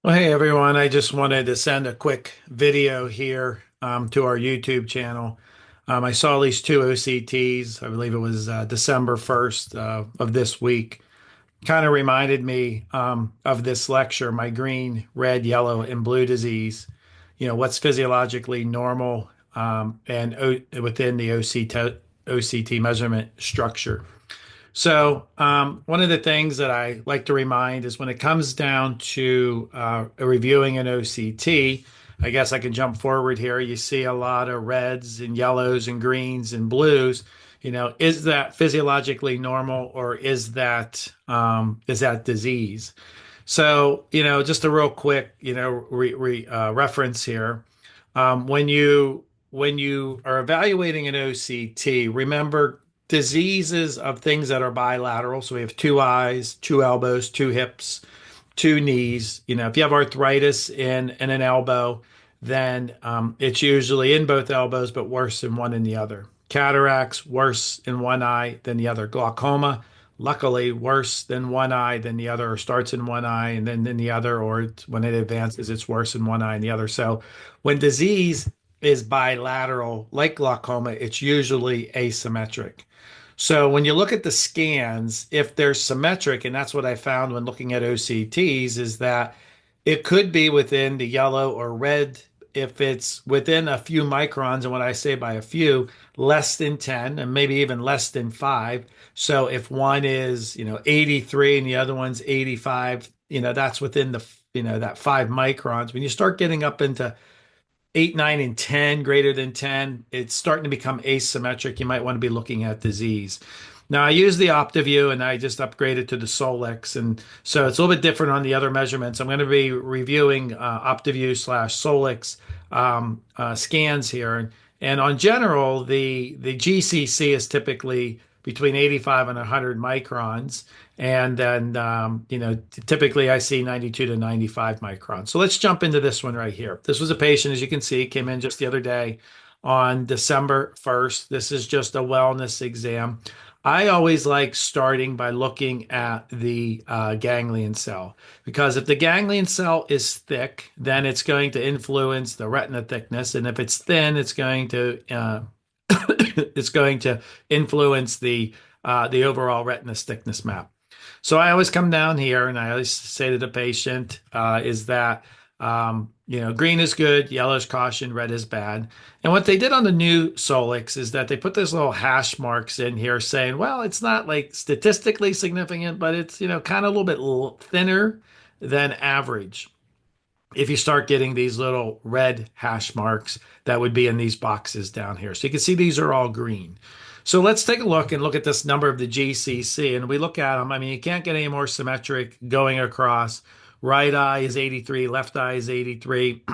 Well, hey everyone, I just wanted to send a quick video here to our YouTube channel. I saw these two OCTs, I believe it was December 1st of this week. Kind of reminded me of this lecture, my green, red, yellow, and blue disease. What's physiologically normal within the OCT measurement structure. So, one of the things that I like to remind is when it comes down to reviewing an OCT, I guess I can jump forward here. You see a lot of reds and yellows and greens and blues. Is that physiologically normal or is that disease? So, just a real quick, reference here. When you are evaluating an OCT, remember diseases of things that are bilateral. So we have two eyes, two elbows, two hips, two knees. If you have arthritis in an elbow, then it's usually in both elbows, but worse in one and the other. Cataracts, worse in one eye than the other. Glaucoma, luckily, worse than one eye than the other, or starts in one eye and then in the other, or when it advances, it's worse in one eye and the other. So when disease is bilateral, like glaucoma, it's usually asymmetric. So when you look at the scans, if they're symmetric, and that's what I found when looking at OCTs, is that it could be within the yellow or red if it's within a few microns. And when I say by a few, less than 10 and maybe even less than 5. So if one is, 83 and the other one's 85, that's within that 5 microns. When you start getting up into 8, 9, and 10, greater than 10, it's starting to become asymmetric. You might want to be looking at disease. Now, I use the OptiView and I just upgraded to the Solix. And so it's a little bit different on the other measurements. I'm going to be reviewing OptiView slash Solix scans here. And on general, the GCC is typically between 85 and 100 microns. And then, typically I see 92 to 95 microns. So let's jump into this one right here. This was a patient, as you can see, came in just the other day on December 1st. This is just a wellness exam. I always like starting by looking at the ganglion cell, because if the ganglion cell is thick, then it's going to influence the retina thickness. And if it's thin, it's going to it's going to influence the overall retina thickness map. So I always come down here and I always say to the patient is that, green is good, yellow is caution, red is bad. And what they did on the new Solix is that they put these little hash marks in here saying, well, it's not like statistically significant, but it's, kind of a little bit thinner than average. If you start getting these little red hash marks that would be in these boxes down here. So you can see these are all green. So let's take a look and look at this number of the GCC. And we look at them. I mean, you can't get any more symmetric going across. Right eye is 83, left eye is 83,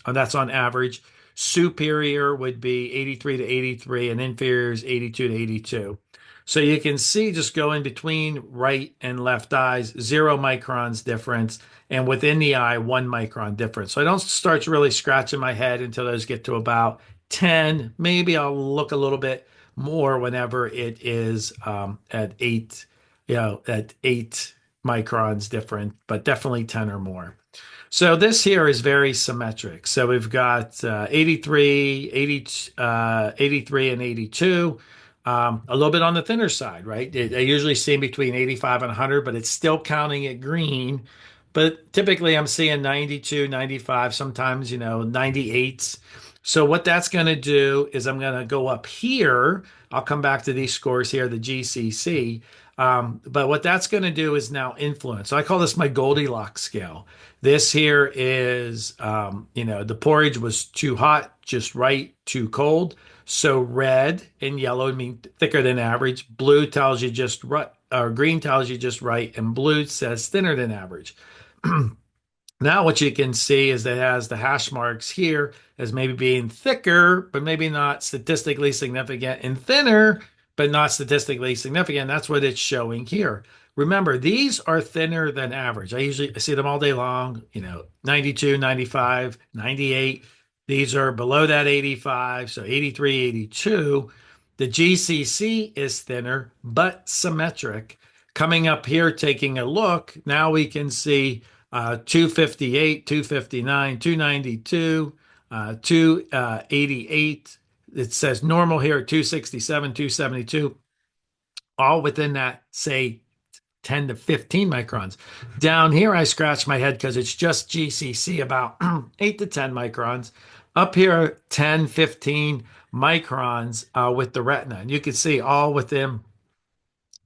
that's on average. Superior would be 83 to 83, and inferior is 82 to 82. So you can see just going between right and left eyes, 0 microns difference, and within the eye, 1 micron difference. So I don't start really scratching my head until those get to about 10. Maybe I'll look a little bit more whenever it is at 8, at 8 microns different, but definitely 10 or more. So this here is very symmetric. So we've got 83, 80, 83, and 82. A little bit on the thinner side, right? I usually see between 85 and 100, but it's still counting it green. But typically I'm seeing 92, 95, sometimes, 98s. So what that's going to do is I'm going to go up here. I'll come back to these scores here, the GCC. But what that's going to do is now influence. So I call this my Goldilocks scale. This here is, the porridge was too hot, just right, too cold. So red and yellow mean thicker than average. Blue tells you just right, or green tells you just right, and blue says thinner than average. Now what you can see is that it has the hash marks here as maybe being thicker, but maybe not statistically significant, and thinner, but not statistically significant. That's what it's showing here. Remember, these are thinner than average. I see them all day long, 92, 95, 98. These are below that 85, so 83, 82. The GCC is thinner, but symmetric. Coming up here, taking a look, now we can see 258, 259, 292, 288. It says normal here at 267, 272, all within that, say, 10 to 15 microns. Down here, I scratch my head because it's just GCC, about 8 to 10 microns. Up here, 10, 15 microns with the retina. And you can see all within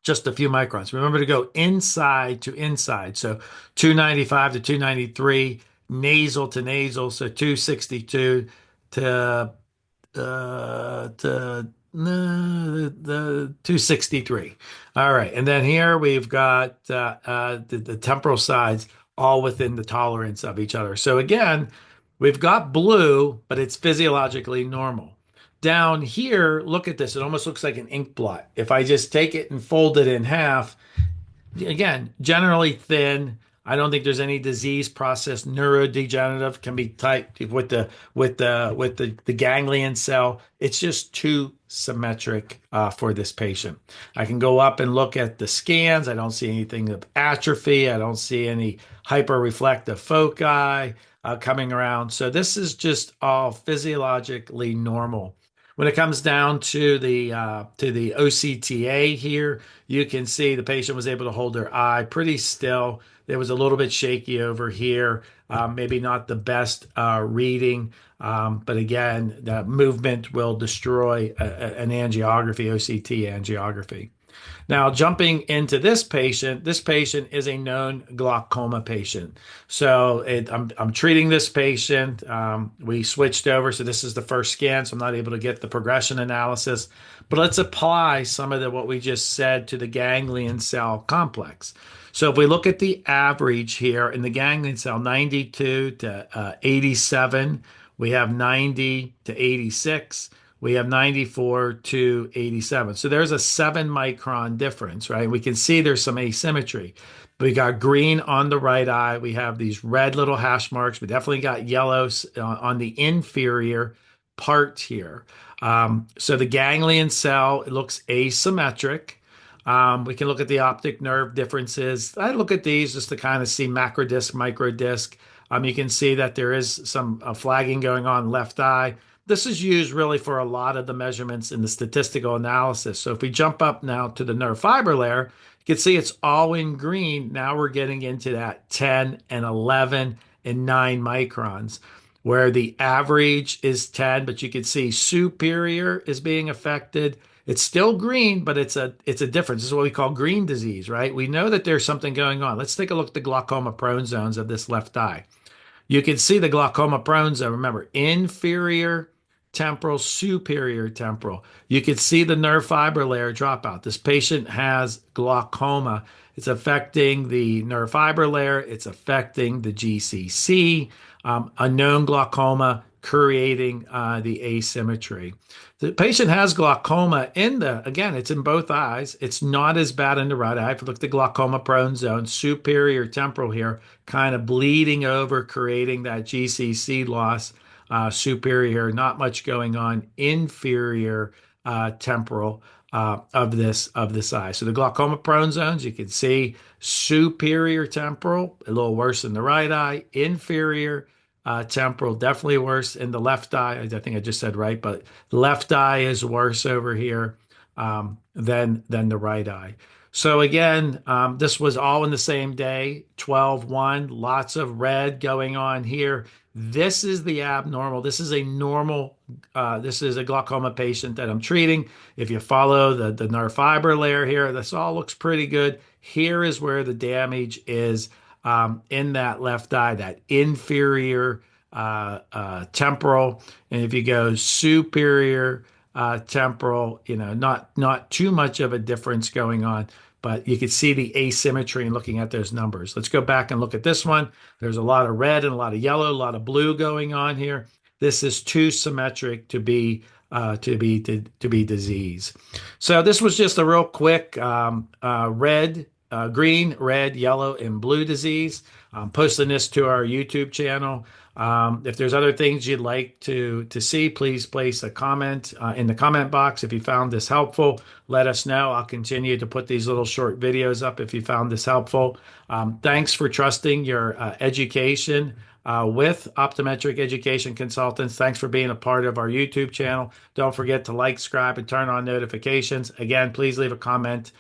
just a few microns. Remember to go inside to inside. So 295 to 293, nasal to nasal. So 262 to the 263. All right. And then here we've got the temporal sides all within the tolerance of each other. So again, we've got blue, but it's physiologically normal. Down here, look at this. It almost looks like an ink blot. If I just take it and fold it in half, again, generally thin. I don't think there's any disease process. Neurodegenerative can be typed with the ganglion cell. It's just too symmetric for this patient. I can go up and look at the scans. I don't see anything of atrophy. I don't see any hyperreflective foci coming around. So this is just all physiologically normal. When it comes down to the OCTA here, you can see the patient was able to hold their eye pretty still. There was a little bit shaky over here, maybe not the best reading, but again, the movement will destroy an angiography, OCT angiography. Now, jumping into this patient is a known glaucoma patient. So I'm treating this patient. We switched over. So this is the first scan. So I'm not able to get the progression analysis. But let's apply some of what we just said to the ganglion cell complex. So if we look at the average here in the ganglion cell, 92 to 87, we have 90 to 86. We have 94 to 87. So there's a 7 micron difference, right? We can see there's some asymmetry. We got green on the right eye. We have these red little hash marks. We definitely got yellows on the inferior part here. So the ganglion cell, it looks asymmetric. We can look at the optic nerve differences. I look at these just to kind of see macrodisc, microdisc. You can see that there is some flagging going on left eye. This is used really for a lot of the measurements in the statistical analysis. So if we jump up now to the nerve fiber layer, you can see it's all in green. Now we're getting into that 10 and 11 and 9 microns, where the average is 10, but you can see superior is being affected. It's still green, but it's a difference. This is what we call green disease, right? We know that there's something going on. Let's take a look at the glaucoma prone zones of this left eye. You can see the glaucoma prone zone. Remember, inferior temporal, superior temporal. You can see the nerve fiber layer drop out. This patient has glaucoma. It's affecting the nerve fiber layer. It's affecting the GCC. Unknown glaucoma creating the asymmetry. The patient has glaucoma again, it's in both eyes. It's not as bad in the right eye. If you look at the glaucoma prone zone, superior temporal here, kind of bleeding over, creating that GCC loss. Superior, not much going on. Inferior temporal of this eye. So the glaucoma prone zones, you can see superior temporal, a little worse in the right eye. Inferior temporal, definitely worse in the left eye. I think I just said right, but the left eye is worse over here than the right eye. So again, this was all in the same day, 12/1, lots of red going on here. This is the abnormal. This is a normal, this is a glaucoma patient that I'm treating. If you follow the nerve fiber layer here, this all looks pretty good. Here is where the damage is in that left eye, that inferior temporal. And if you go superior temporal, not too much of a difference going on, but you can see the asymmetry in looking at those numbers. Let's go back and look at this one. There's a lot of red and a lot of yellow, a lot of blue going on here. This is too symmetric to be disease. So this was just a real quick red green, red, yellow, and blue disease. I'm posting this to our YouTube channel. If there's other things you'd like to see, please place a comment in the comment box. If you found this helpful, let us know. I'll continue to put these little short videos up if you found this helpful. Thanks for trusting your education with optometric education consultants. Thanks for being a part of our YouTube channel. Don't forget to like, subscribe, and turn on notifications. Again, please leave a comment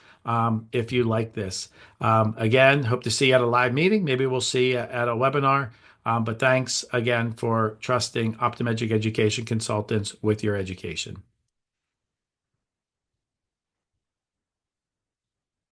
if you like this. Again, hope to see you at a live meeting. Maybe we'll see you at a webinar. But thanks again for trusting optometric education consultants with your education.